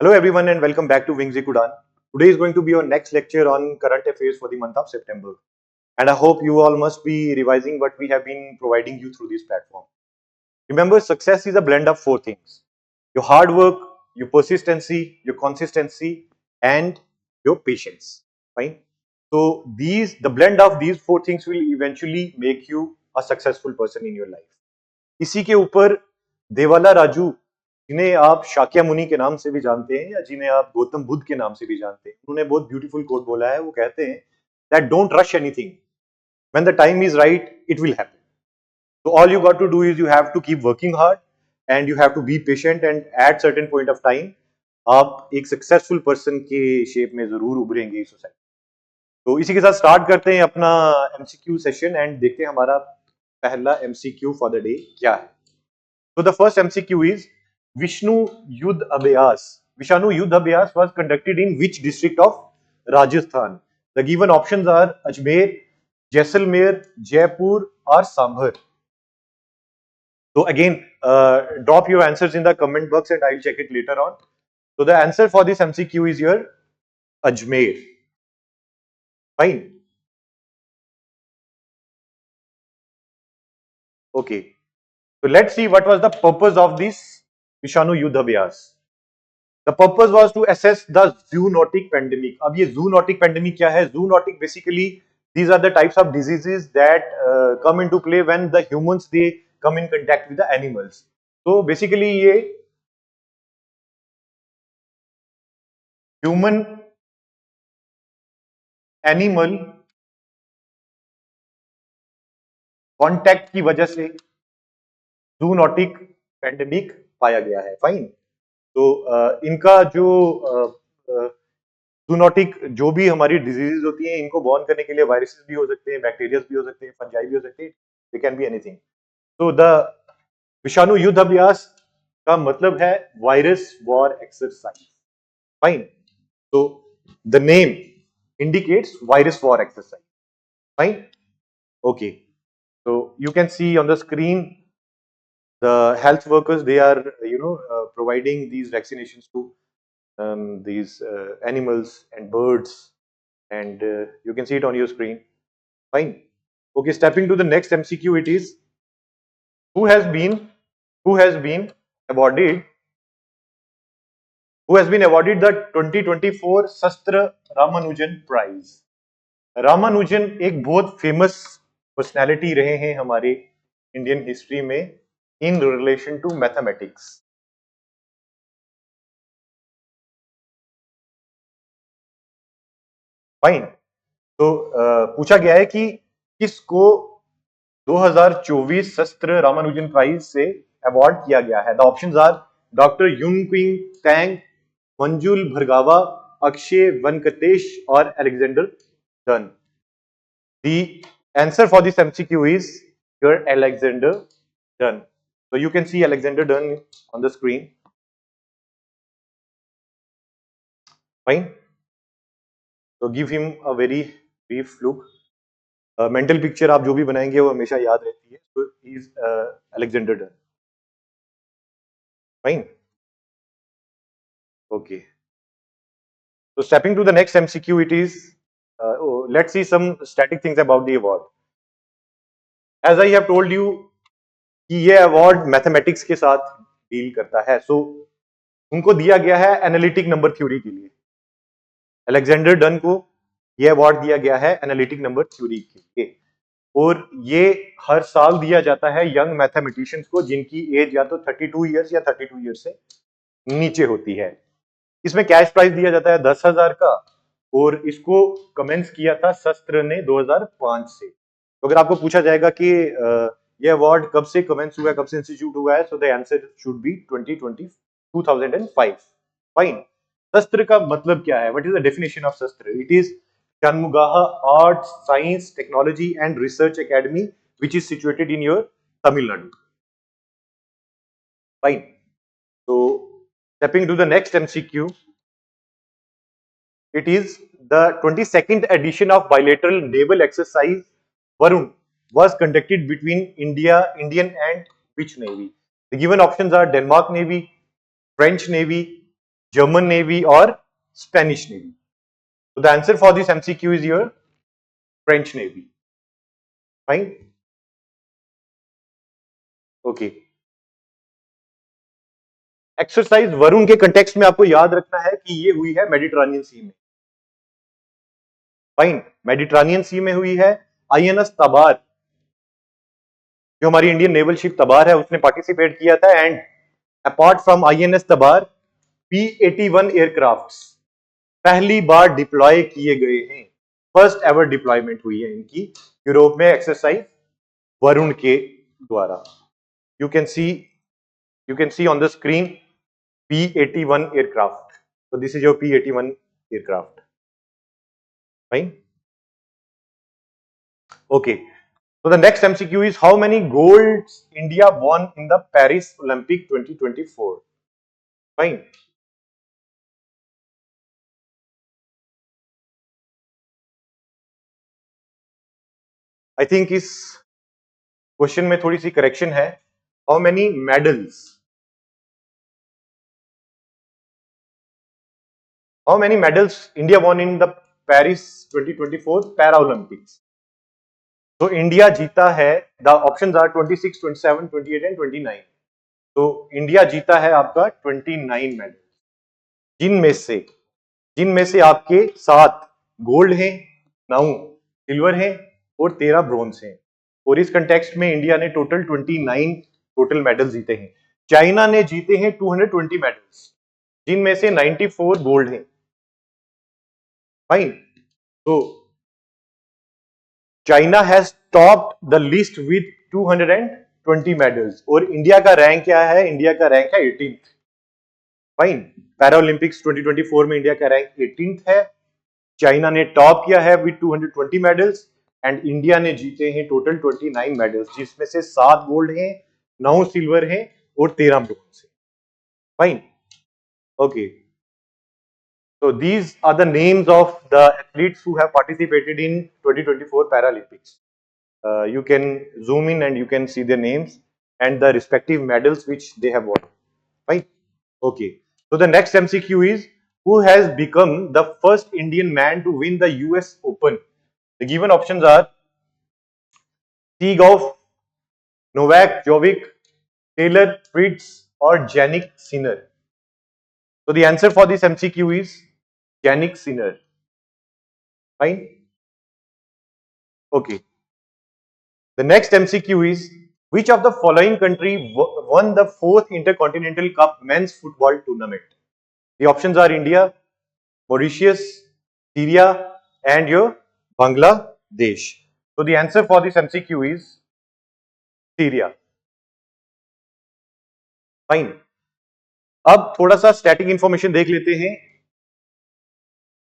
Hello everyone and welcome back to Wings Udan. Today is going to be our next lecture on current affairs for the month of September. And I hope you all must be revising what we have been providing you through this platform. Remember, success is a blend of four things: your hard work, your persistency, your consistency, and your patience. Fine. So the blend of these four things will eventually make you a successful person in your life. इसी के ऊपर देवाला राजू, जिन्हें आप शाक्या मुनि के नाम से भी जानते हैं या जिन्हें आप गौतम बुद्ध के नाम से भी जानते हैं, उन्होंने बहुत ब्यूटीफुल कोट बोला है। वो कहते हैं that don't rush anything, when the time is right it will happen. So all you got to do is you have to keep working hard and you have to be patient and at certain point of time आप एक successful person के shape में जरूर उभरेंगे इस society. तो इसी के साथ स्टार्ट करते हैं अपना एमसीक्यू सेशन एंड देखते हैं हमारा पहला एमसीक्यू फॉर द डे क्या है। So the first MCQ is Vishnu Yudh Abhyas. Vishnu Yudh Abhyas was conducted in which district of Rajasthan? The given options are Ajmer, Jaisalmer, Jaipur or Sambhar. So again, drop your answers in the comment box and I'll check it later on. So the answer for this MCQ is here Ajmer. Fine. Okay. So let's see what was the purpose of this Vishnu Yudh Abhyas. The purpose was to assess the zoonotic pandemic. अब ये zoonotic pandemic क्या है? Zoonotic basically these are the types of diseases that come into play when the humans they come in contact with the animals. So basically ये human animal contact की वजह से zoonotic pandemic पाया गया है. Fine. तो इनका जो जूनोटिक जो भी हमारी डिजीजेज होती हैं इनको बॉर्न करने के लिए वायरसेस भी हो सकते हैं, बैक्टीरिया भी हो सकते हैं, फंजाई भी हो सकते हैं, दे कैन बी एनीथिंग। तो द विषाणु युद्ध अभ्यास का मतलब है वायरस वॉर एक्सरसाइज। फाइन। तो the name indicates virus war exercise. Fine. Okay. So you can see on the screen the health workers, they are providing these vaccinations to these animals and birds, and you can see it on your screen. Fine. Okay, stepping to the next MCQ, it is who has been awarded the 2024 Sastra Ramanujan Prize. Ramanujan एक बहुत famous personality रहे हैं हमारे Indian history में in relation to mathematics. Fine. तो पूछा गया है कि किसको 2024 शस्त्र रामानुजन प्राइज से अवार्ड किया गया है। The options are doctor Yunqing Tang, Manjul Bhargava, Akshay Venkatesh और Alexander Dunn. The answer for this MCQ is your Alexander Dunn. So you can see Alexander Dunn on the screen. Fine. So give him a very brief look. Mental picture आप जो भी बनाएंगे वो हमेशा याद रहती है। So he is Alexander Dunn. Fine. Okay. So stepping to the next MCQ, it is let's see some static things about the award. As I have told you कि ये अवार्ड मैथमेटिक्स के साथ डील करता है। सो उनको दिया गया है एनालिटिक नंबर थ्योरी के लिए। अलेक्जेंडर डन को ये अवार्ड दिया गया है एनालिटिक नंबर थ्योरी के लिए, और ये हर साल दिया जाता है यंग मैथमेटिशियंस को जिनकी एज या तो 32 इयर्स या 32 इयर्स से नीचे होती है। इसमें कैश प्राइज दिया जाता है 10,000 का, और इसको कमेंस किया था शस्त्र ने 2005 से। तो अगर आपको पूछा जाएगा कि ये अवार्ड कब से कमेंस हुआ है, कब से इंस्टीट्यूट हुआ है, so the answer should be 2005। Fine. शस्त्र का मतलब क्या है? What is the definition of शस्त्र? It is Shanmugaha Arts, Science, Technology and Research Academy, which is situated in your Tamil Nadu. Fine. So stepping to the next MCQ, it is the 22nd edition of bilateral naval exercise Varun was conducted between Indian and which navy? The given options are Denmark Navy, French Navy, German Navy, or Spanish Navy? So the answer for this MCQ is your French Navy. Fine. Okay. Exercise Varun के context में आपको याद रखना है कि ये हुई है मेडिटरेनियन सी में. फाइन. मेडिटरेनियन सी में हुई है. आईएनएस तबार, जो हमारी इंडियन नेवल शिप तबार है, उसने पार्टिसिपेट किया था. And apart from INS Tabar, P-81 aircrafts पहली बार डिप्लॉय किए गए हैं. फर्स्ट एवर डिप्लॉयमेंट हुई है इनकी यूरोप में एक्सरसाइज वरुण के द्वारा. You can see on the screen P-81 aircraft. So this is your P-81 aircraft. Fine. Okay. So the next MCQ is, how many golds India won in the Paris Olympic 2024? Fine. I think इस question में थोड़ी सी correction है. How many medals? How many medals India won in the Paris 2024 Paralympics? तो India जीता है, the options are 26, 27, 28 and 29. तो India जीता है आपका 29 मेडल, जिनमें से आपके 7 गोल्ड हैं, 9 सिल्वर हैं और 13 ब्रोंज हैं. और इस कंटेक्स्ट में इंडिया ने टोटल 29 टोटल मेडल जीते हैं. चाइना ने जीते हैं 220 मेडल्स, जिनमें से 94 गोल्ड हैं. फाइन. तो China has topped the list with 220 medals. और इंडिया का रैंक क्या है? इंडिया का रैंक है 18th. फाइन. पैरालंपिक्स 2024 में इंडिया का रैंक 18th है. चाइना ने टॉप किया है विद 220 मेडल्स एंड इंडिया ने जीते हैं टोटल 29 मेडल्स, जिसमें से 7 गोल्ड हैं, 9 सिल्वर हैं और 13 ब्रोंज हैं. Fine. Okay. So these are the names of the athletes who have participated in 2024 Paralympics. You can zoom in and you can see their names and the respective medals which they have won. Right? Okay. So the next MCQ is, who has become the first Indian man to win the US Open? The given options are Seagoff, Novak Djokovic, Taylor Fritz, or Jannik Sinner. So the answer for this MCQ is Jannik Sinner. Fine. Okay. The next MCQ is, which of the following country won the 4th Intercontinental Cup men's football tournament? The options are India, Mauritius, Syria, and your Bangladesh. So the answer for this MCQ is Syria. Fine. अब थोड़ा सा static information देख लेते हैं.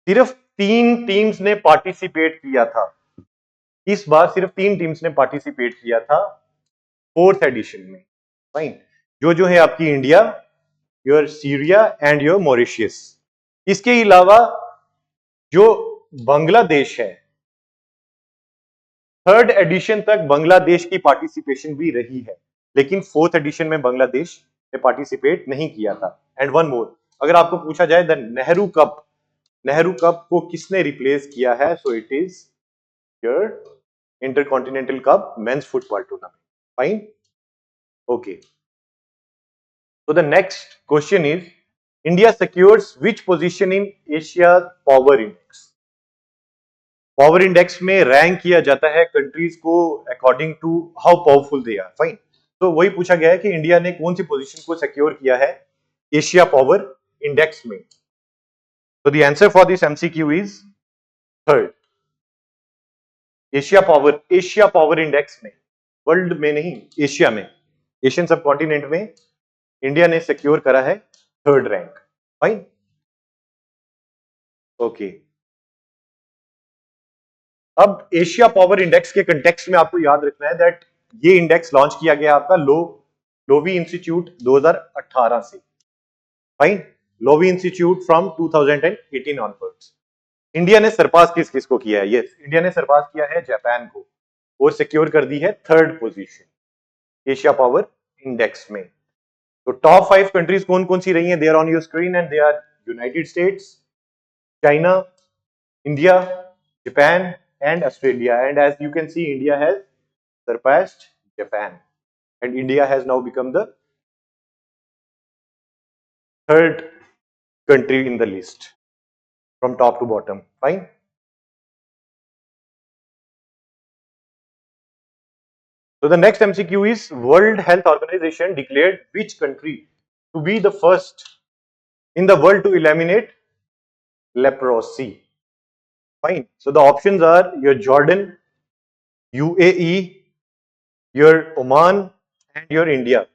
सिर्फ 3 teams ने participate किया था. इस बार सिर्फ 3 टीम्स ने पार्टिसिपेट किया था 4th एडिशन में. फाइन. जो है आपकी India, your Syria and your Mauritius. इसके अलावा जो बांग्लादेश है, 3rd एडिशन तक बांग्लादेश की पार्टिसिपेशन भी रही है, लेकिन 4th एडिशन में बांग्लादेश ने पार्टिसिपेट नहीं किया था. एंड वन मोर, अगर आपको पूछा जाए द नेहरू कप को किसने रिप्लेस किया है, so it is your intercontinental cup mains football tournament. Fine. Okay. So the next question is, India secures which position in Asia Power Index? Power index में rank किया जाता है कंट्रीज को according to how powerful they are. Fine. तो वही पूछा गया है कि इंडिया ने कौन सी पोजीशन को सिक्योर किया है एशिया पावर इंडेक्स में. तो the answer for this MCQ is 3rd. Asia power index में, वर्ल्ड में नहीं, एशिया में, एशियन सब कॉन्टिनेंट में इंडिया ने सिक्योर करा है 3rd रैंक. फाइन. ओके. अब एशिया पावर इंडेक्स के कंटेक्स्ट में आपको याद रखना है दैट ये इंडेक्स लॉन्च किया गया आपका लोवी इंस्टीट्यूट 2018 से. Fine. Loewi institute from 2018 onwards. India ने सरपास किस को किया है? यस, इंडिया ने सरपास किया है जापान को और सिक्योर कर दी है 3rd position Asia power index में. तो टॉप 5 कंट्रीज कौन कौन सी रही हैं? They are on your screen and they are United States, China, India, Japan, and Australia. And as you can see, India has surpassed Japan, and India has now become the third country in the list from top to bottom. Fine. So the next MCQ is World Health Organization declared which country to be the first in the world to eliminate leprosy. Fine. So the options are your Jordan, UAE, your Oman, and your India.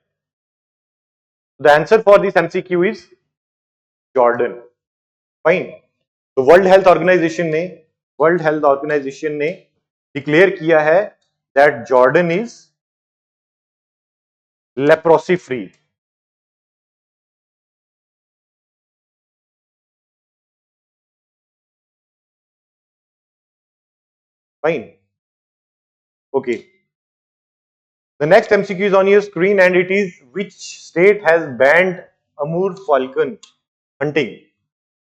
The answer for this MCQ is Jordan. Fine. तो world health organisation ने declare किया है that Jordan is leprosy free. Fine. Okay. The next MCQ is on your screen and it is which state has banned Amur falcon hunting?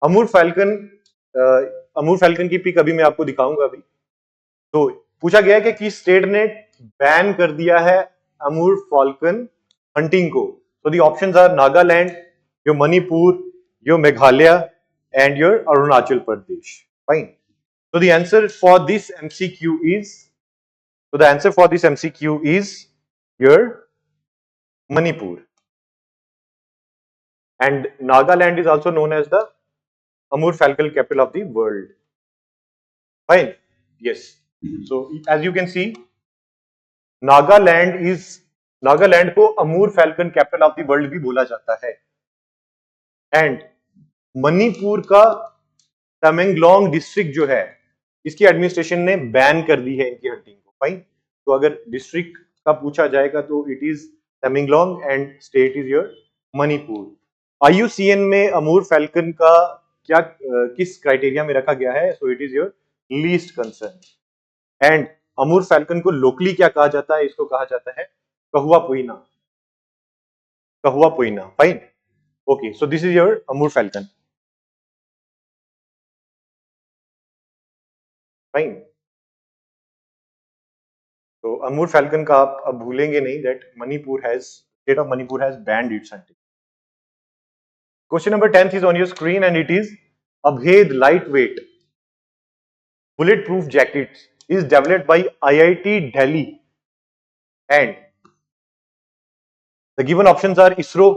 Amur falcon की pick अभी मैं आपको दिखाऊंगा अभी. तो पूछा गया है कि किस स्टेट ने बैन कर दिया है अमूर फॉल्कन हंटिंग को. So the options are Nagaland, your Manipur, your Meghalaya, and your Arunachal Pradesh. Fine. So the answer for this MCQ is your Manipur. And Nagaland is also known as the Amur falcon capital of the world. Fine. Yes. So as you can see, Nagaland को Amur falcon capital of the world भी बोला जाता है. And Manipur का Tamenglong district जो है इसकी administration ने बैन कर दी है इनकी हंटिंग को. फाइन. तो अगर डिस्ट्रिक्ट का पूछा जाएगा तो it is Tamenglong and state is your Manipur. IUCN में अमूर फैल्कन का क्या किस क्राइटेरिया में रखा गया है? So it is your least concern. And Amur falcon को लोकली क्या कहा जाता है? इसको कहा जाता है कहुआ पुइना. Fine. Okay. So this is your Amur falcon. Fine. तो अमूर फैल्कन का आप अब भूलेंगे नहीं that state of Manipur has band its hunting. Question number 10 is on your screen and it is Abhed lightweight bulletproof jackets is developed by IIT Delhi and the given options are ISRO,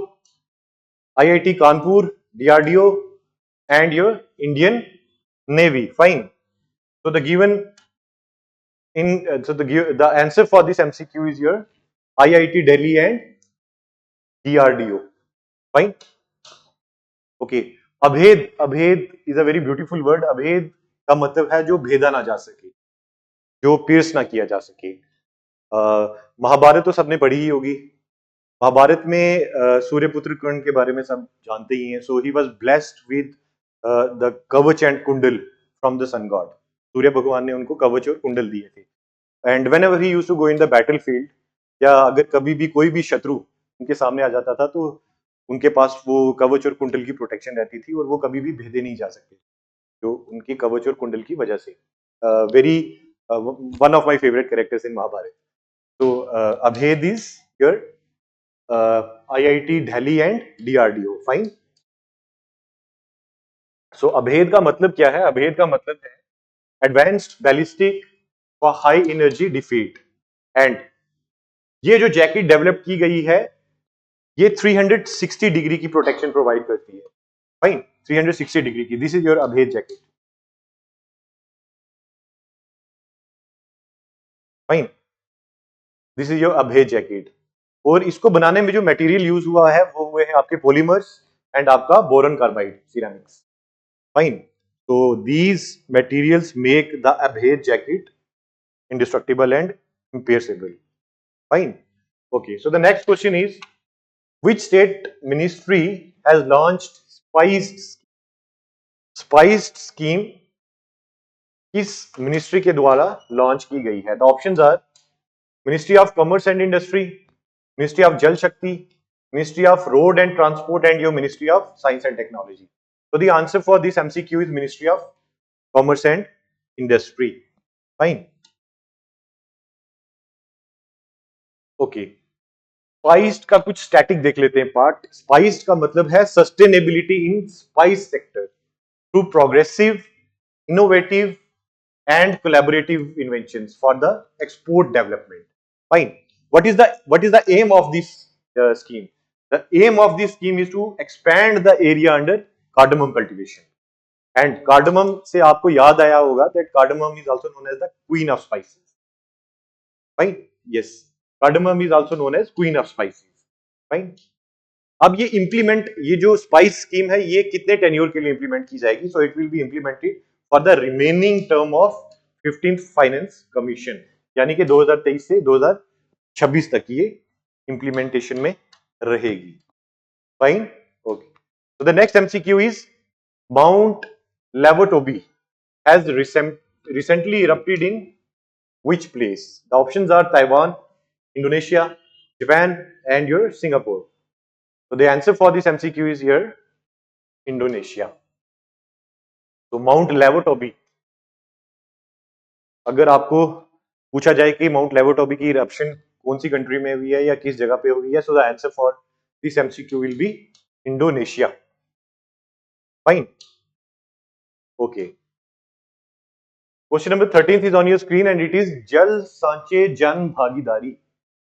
IIT Kanpur, DRDO and your Indian Navy. Fine. So the answer for this MCQ is your IIT Delhi and DRDO. Fine. Okay. अभेद is a very beautiful word. अभेद का मतलब है जो भेदा ना जा सके, जो pierce ना किया जा सके. महाभारत तो सबने पढ़ी ही होगी. महाभारत में सूर्यपुत्र कर्ण के बारे में सब जानते ही हैं. So he was blessed with the कवच and कुंडल from the sun god. सूर्य भगवान ने उनको कवच और कुंडल दिए थे. And whenever he used to go in the battlefield, या अगर कभी भी कोई भी शत्रु उनके सामने आ जाता था तो उनके पास वो कवच और कुंडल की प्रोटेक्शन रहती थी और वो कभी भी भेदे नहीं जा सकते जो उनकी कवच और कुंडल की वजह से. Very one of my favourite characters in Mahabharata. तो Abhed is your IIT Delhi and DRDO. Fine. So Abhed का मतलब क्या है? अभेद का मतलब है advanced ballistic for high energy defeat. And ये जो जैकेट डेवलप की गई है ये 360 डिग्री की प्रोटेक्शन प्रोवाइड करती है. फाइन. 360 डिग्री की. दिस इज योर अभेद jacket. Fine. This is your अभेद जैकेट. और इसको बनाने में जो मटेरियल यूज हुआ है वो हुए हैं आपके पॉलीमर्स एंड आपका बोरन कार्बाइड सिरेमिक्स. फाइन. तो दीज मटेरियल्स मेक द अभेद jacket indestructible and imperishable. Fine. Okay. So the next question is, which state ministry has launched spiced scheme? किस मिनिस्ट्री के द्वारा लॉन्च की गई है? The options are Ministry of Commerce and Industry, Ministry of Jal Shakti, Ministry of Road and Transport and your Ministry of Science and Technology. So the answer for this MCQ is Ministry of Commerce and Industry. Fine. Okay. Spiced का कुछ static देख लेते हैं part. Spiced का मतलब है sustainability in spice sector through progressive, innovative and collaborative inventions for the export development. Fine. What is the aim of this scheme? The aim of this scheme is to expand the area under cardamom cultivation. And cardamom से आपको याद आया होगा that cardamom is also known as the queen of spices. Fine. Yes. Cardamom is also known as queen of spices. Fine. अब ये implement, ये जो spice scheme है ये कितने tenure के लिए implement की जाएगी? So it will be implemented for the remaining term of 15th Finance Commission, यानी कि 2023 से 2026 तक ये implementation में रहेगी. Fine. Okay. So the next MCQ is Mount Levotobi has recently erupted in which place? The options are Taiwan, Indonesia, Japan, and your Singapore. So the answer for this MCQ is here, Indonesia. So Mount Levotobi. अगर आपको पूछा जाए कि mount Lewotobi की eruption कौन सी country में हुई है या किस जगह पे हुई है, so the answer for this MCQ will be Indonesia. Fine. Okay. Question number 13 is on your screen and it is Jal Sanche Jan Bhagidari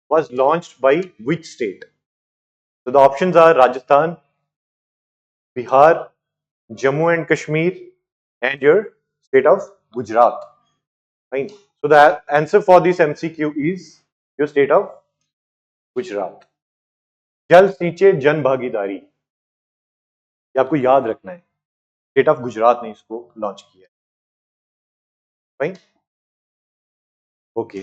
was launched by which state? So the options are Rajasthan, Bihar, Jammu and Kashmir, and your state of Gujarat. Fine. So the answer for this MCQ is your state of Gujarat. जल सींचे जन भागीदारी, ये आपको याद रखना है. State of Gujarat ने इसको लॉन्च किया है. फाइन. ओके.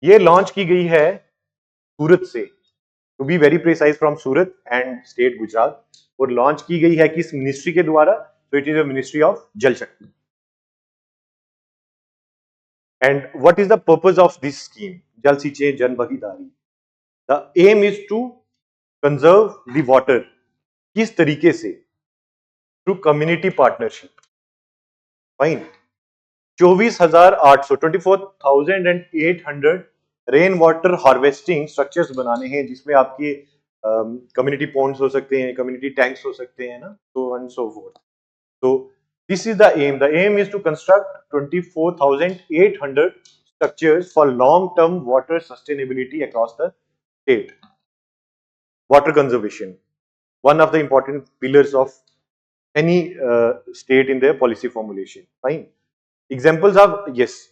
ये लॉन्च की गई है सूरत से, to be very precise from Surat and state Gujarat. और लॉन्च की गई है किस मिनिस्ट्री के द्वारा? तो it is a ministry of जल शक्ति. And what is the purpose of this scheme, Jal Sinchai Jan Bhagidari? The aim is to conserve the water. किस तरीके से? Through community partnership. Fine. 24,800 rain water harvesting structures बनाने हैं जिसमें आपके community Pond's हो सकते हैं, कम्युनिटी टैंक्स हो सकते हैं ना, so on and so forth. So this is the aim. The aim is to construct 24,800 structures for long-term water sustainability across the state. Water conservation, one of the important pillars of any state in their policy formulation. Fine. Examples of, yes,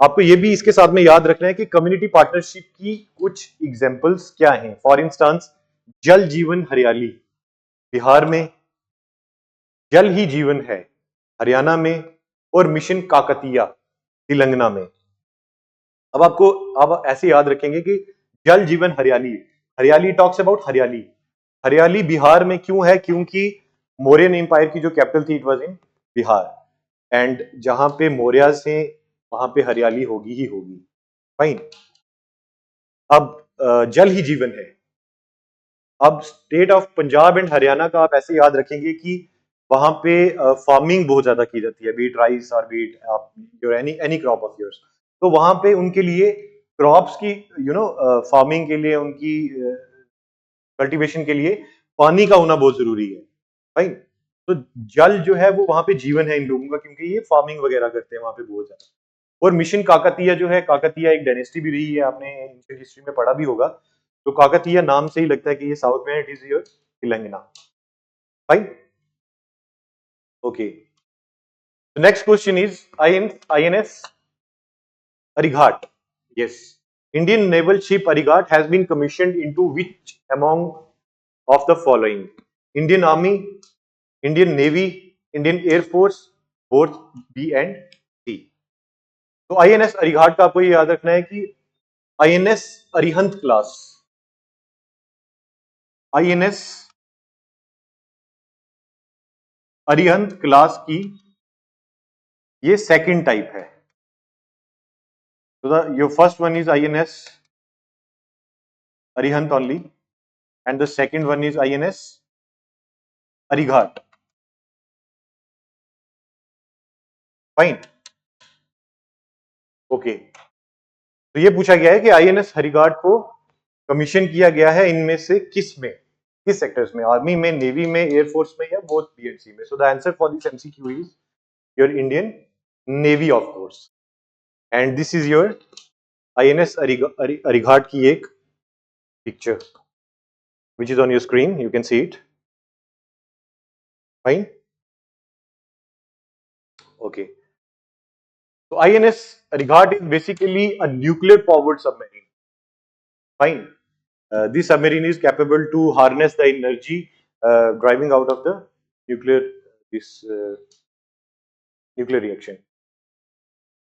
आपको ये भी इसके साथ में याद रखना है कि कम्युनिटी पार्टनरशिप की कुछ एग्जांपल्स क्या हैं. फॉर इंस्टांस, जल जीवन हरियाली बिहार में, जल ही जीवन है हरियाणा में, और मिशन काकतिया तेलंगाना में. अब आपको अब ऐसे याद रखेंगे कि जल जीवन हरियाली, हरियाली टॉक्स अबाउट हरियाली. हरियाली बिहार में क्यों है? क्योंकि मौर्यन एम्पायर की जो कैपिटल थी it was in Bihar, and जहां पे मौर्य से वहां पे हरियाली होगी ही होगी. फाइन. अब जल ही जीवन है. अब state of Punjab and Haryana का आप ऐसे याद रखेंगे कि वहां पे फार्मिंग बहुत ज्यादा की जाती है, बीट राइस और wheat your any crop of yours. तो वहां पे उनके लिए क्रॉप्स की फार्मिंग के लिए, उनकी कल्टीवेशन के लिए पानी का होना बहुत जरूरी है. राइट. तो जल जो है वो वहां पे जीवन है इन लोगों का, क्योंकि ये फार्मिंग वगैरह करते हैं वहां पे बहुत ज्यादा. और मिशन काकतिया जो है, काकतिया एक डायनेस्टी भी रही है, आपने एंशिएंट हिस्ट्री में पढ़ा भी होगा. तो काकतिया नाम से ही लगता है कि ये साउथ में, it is your Telangana. Fine. Okay. Next question is INS Arighat. Yes. Indian naval ship Arighat has been commissioned into which among of the following? Indian Army, Indian Navy, Indian Air Force, both B and C. तो INS Arighat का आपको ये याद रखना है कि INS Arihant class, INS Arihant class की ये सेकंड टाइप है. So your first one is INS Arihant only, and the second one is INS Arighat. Fine, okay. तो ये पूछा गया है कि आईएनएस हरिघाट को कमीशन किया गया है इनमें से किस में, किस सेक्टर्स में, आर्मी में, नेवी में, एयरफोर्स में, या बोथ बीएनसी में? So the answer for this MCQ is your Indian Navy of course, and this is your INS Harighat की एक picture which is on your screen, you can see it, fine, okay. So INS Harighat is basically a nuclear powered submarine, fine. This submarine is capable to harness the energy driving out of the nuclear this nuclear reaction.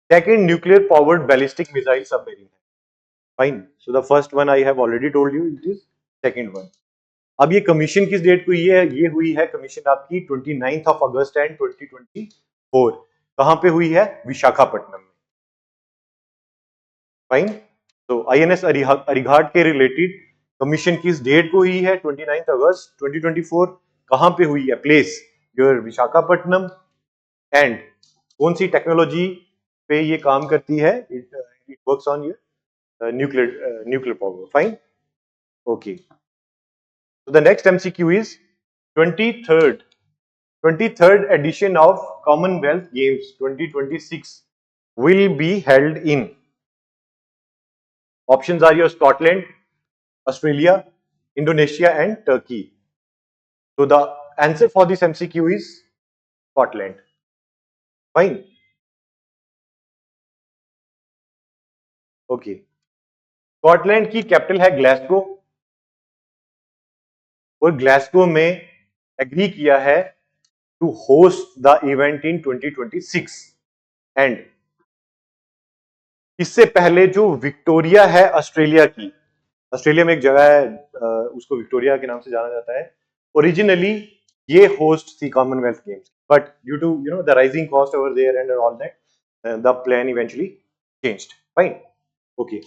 Second, nuclear powered ballistic missile submarine, fine. So the first one I have already told you, it is second one. अब ये commission किस date को ये हुई है commission आपकी 29th of August and 2024। कहां पे हुई है? विशाखापट्टनम में, फाइन। तो आईएनएस हरिघाट के रिलेटेड कमीशन किस डेट को हुई है? 29th अगस्त 2024। कहां पे हुई है? Place your Visakhapatnam. एंड कौन सी टेक्नोलॉजी पे ये काम करती है? It works on your nuclear power, fine, okay. So the next MCQ is 23rd edition of Commonwealth Games 2026 will be held in. Options are your Scotland, Australia, Indonesia and Turkey. So the answer for this MCQ is Scotland. Fine. Okay. Scotland की capital है Glasgow, और Glasgow में agree किया है to host the event in 2026। And इससे पहले जो Victoria है ऑस्ट्रेलिया की, ऑस्ट्रेलिया में एक जगह है उसको विक्टोरिया के नाम से जाना जाता है, ओरिजिनली ये होस्ट थी Commonwealth games, but due to the rising cost over there and all that the plan eventually changed, fine, okay.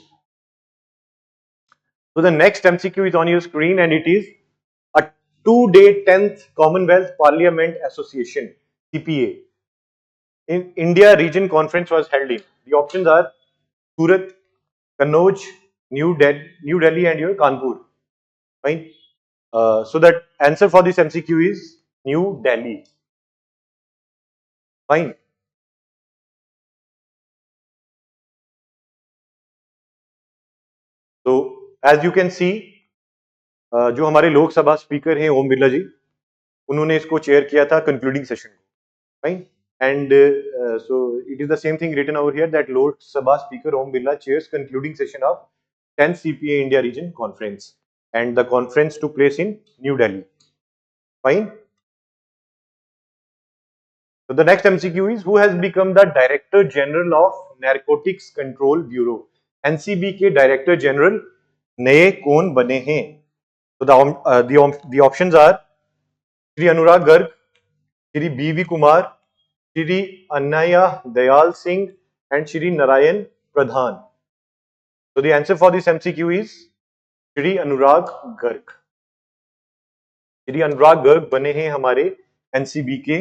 So the next MCQ is on your screen and it is a 2-day 10th Commonwealth Parliament Association CPA in India region conference was held in. The options are Surat, Kannauj, New Delhi and your Kanpur. Fine. So that answer for this MCQ is New Delhi. Fine. So as you can see, जो हमारे Lok Sabha speaker हैं ओम बिरला जी, उन्होंने इसको chair किया था concluding session को, fine. And so it is the same thing written over here that Lok Sabha Speaker Om Birla chairs concluding session of 10th CPA India Region Conference, and the conference took place in New Delhi. Fine. So the next MCQ is who has become the Director General of Narcotics Control Bureau? NCB के Director General नए कौन बने हैं? So the options are Shri Anurag Garg, Shri B.V. Kumar, Shri Annaya Dayal Singh and Shri Narayan Pradhan. So the answer for this MCQ is Shri Anurag Garg. Shri Anurag Garg बने हैं हमारे NCB के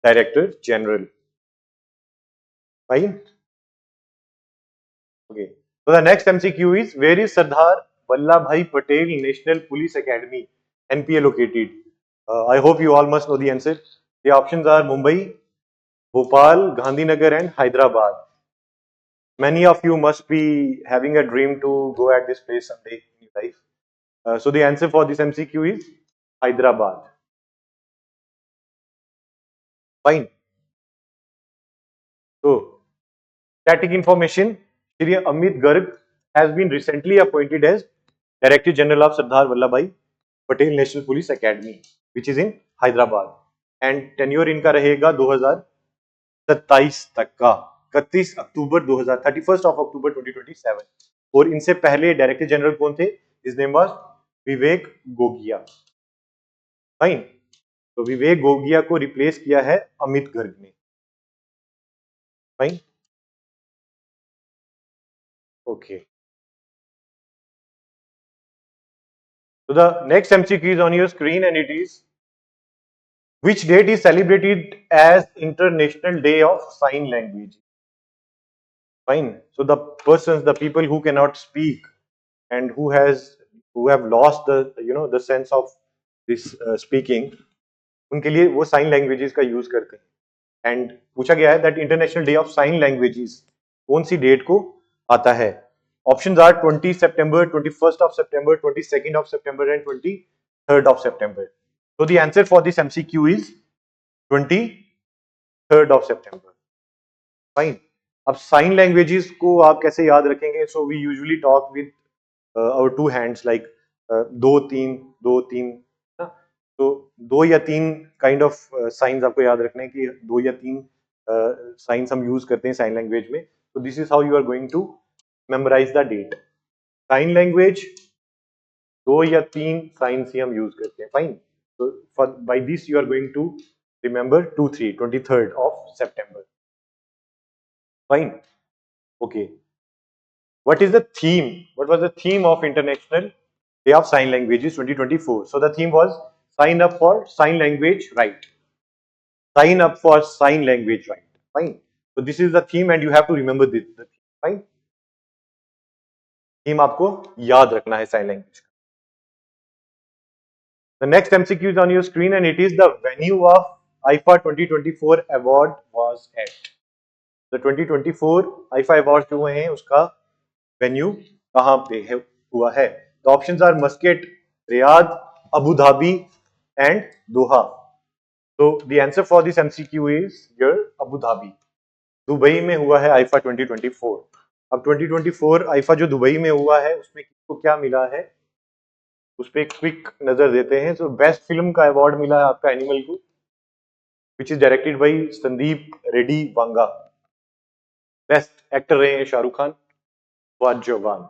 director general, fine, okay. So the next MCQ is where is Sardar Vallabhbhai Patel National Police Academy NPA located? I hope you all must know the answer. The options are Mumbai, Bhopal, Gandhinagar and Hyderabad. Many of you must be having a dream to go at this place someday in your life. So the answer for this MCQ is Hyderabad. Fine. So static information: Shri Amit Garg has been recently appointed as Director General of Sardar Vallabhbhai Patel National Police Academy, which is in Hyderabad, and tenure इनका रहेगा 2027 तक का, 31 अक्टूबर 2000 31st of October 2027। और इनसे पहले director general कौन थे? His name was Vivek Gogia, fine. तो विवेक गोगिया को रिप्लेस किया है अमित गर्ग ने, fine, okay. So the next MCQ is on your screen and it is Which date is celebrated as International Day of Sign Language? Fine. So the persons, the people who cannot speak and who have lost the the sense of this speaking, उनके लिए वो sign languages का use करते हैं. And पूछा गया है that international day of sign languages कौन सी डेट को आता है. ऑप्शंस आर 20 सितंबर, 21st of September, 22nd of September and 23rd of September. So the answer for this MCQ is 23rd of September. Fine. अब साइन लैंग्वेजेस को आप कैसे याद रखेंगे? So we usually talk with our two hands like दो तीन दो तीन. तो दो या तीन काइंड ऑफ साइंस आपको याद रखने हैं कि दो या तीन साइंस हम यूज करते हैं साइन लैंग्वेज में. तो this is how you are going to memorize the date. Sign language दो या तीन साइंस ही हम यूज करते हैं. फाइन. So by this you are going to remember 23rd of September. Fine. Okay. What is the theme? What was the theme of International Day of Sign Languages 2024? So the theme was sign up for sign language right. Sign up for sign language right. Fine. So this is the theme and you have to remember this. The theme. Fine. Theme आपको याद रखना है sign language. The next MCQ is on your screen and it is the venue of IFA 2024 award was at. The 2024 IFA awards जो हैं उसका venue कहाँ पे है हुआ है? The options are Muscat, Riyadh, Abu Dhabi and Doha. So the answer for this MCQ is here Abu Dhabi. Dubai में हुआ है IFA 2024. अब 2024 IFA जो दुबई में हुआ है उसमें किसको क्या मिला है उस पर क्विक नजर देते हैं. सो बेस्ट फिल्म का अवार्ड मिला है आपका एनिमल को, which is directed by Sandeep Reddy Vanga. Best actor रहे हैं शाहरुख खान व जवान.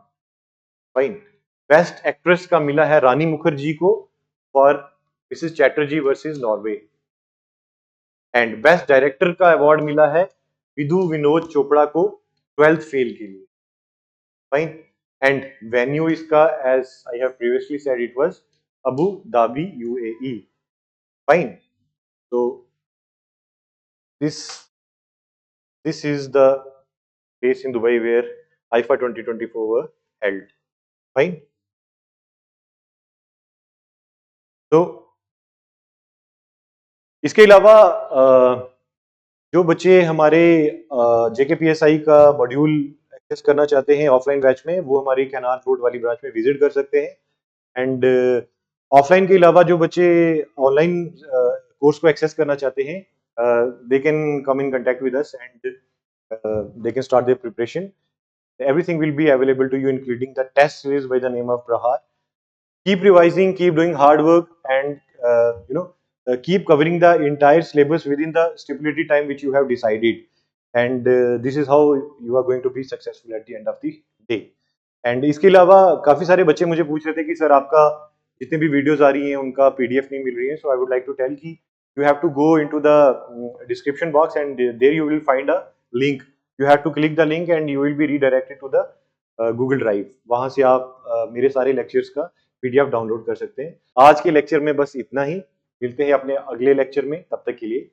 फाइन. बेस्ट एक्ट्रेस का मिला है रानी मुखर्जी को for Mrs Chatterjee versus Norway. And best director का अवार्ड मिला है विधु विनोद चोपड़ा को 12th फेल के लिए. फाइन. And venue इसका, as I have previously said, it was Abu Dhabi, UAE. Fine. So this is the place in Dubai where IFA 2024 were held. Fine. तो इसके अलावा जो बच्चे हमारे JKPSI का मॉड्यूल एक्सेस करना चाहते हैं ऑफलाइन बैच में, वो हमारी कैनार रोड वाली ब्रांच में विजिट कर सकते हैं. एंड ऑफलाइन के अलावा जो बच्चे ऑनलाइन कोर्स को एक्सेस करना चाहते हैं, they can come in contact with us and they can start their preparation. Everything will be available to you, including the test series by the name of Prahar. Keep revising, keep doing hard work, and keep covering the entire syllabus within the stipulated time which you have decided. And this is how you are going to be successful at the end of the day. And इसके अलावा काफी सारे बच्चे मुझे पूछ रहे थे कि सर आपका जितने भी वीडियोस आ रही हैं उनका PDF नहीं मिल रही है. So I would like to tell कि you have to go into the description box and there you will find a link. You have to click the link and you will be redirected to the Google Drive. वहां से आप मेरे सारे lectures का PDF download कर सकते हैं. आज के लेक्चर में बस इतना ही. मिलते हैं अपने अगले लेक्चर में. तब तक के लिए